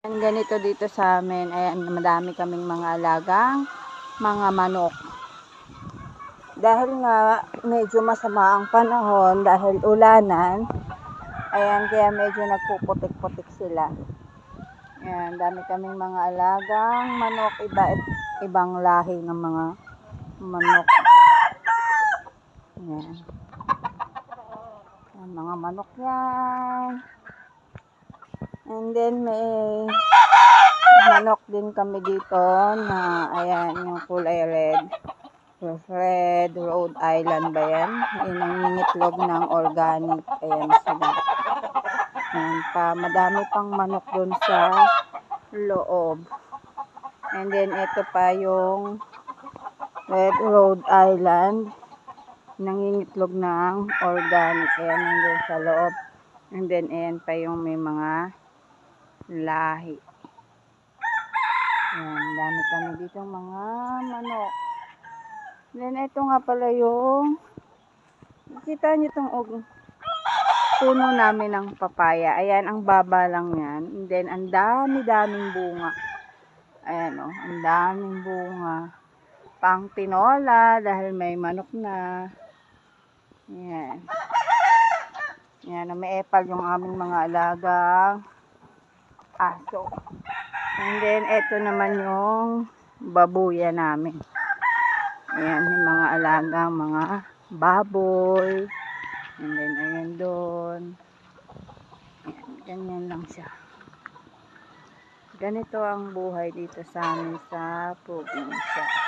Ganito dito sa amin, ayan, madami kaming mga alagang mga manok. Dahil nga medyo masama ang panahon dahil ulanan, ayan, kaya medyo nagpuputik-putik sila. Ayan, dami kaming mga alagang manok, ibang lahi ng mga manok. Ayan. Ayan, mga manok yan. And then may manok din kami dito na ayan, yung kulay red. Red Rhode Island ba yan? Ayan, nangingitlog ng organic. Ayan sila. Ayan pa, madami pang manok dun sa loob. And then ito pa yung Red Rhode Island. Nangingitlog ng organic. Ayan, nandun sa loob. And then ayan pa yung may mga lahi. Ayan, dami kami dito mga manok. Then ito nga pala yung kita nyo itong puno namin ng papaya. Ayan, ang baba lang yan. And then ang dami-daming bunga. Ayan o, ang daming bunga. Pang tinola dahil may manok na. Ayan. Ayan, may epal yung aming mga alagang aso. And then ito naman yung babuya namin. Ayan, may mga alagang mga baboy. And then, ayan doon. Ayan, ganyan lang siya. Ganito ang buhay dito sa amin sa probinsya.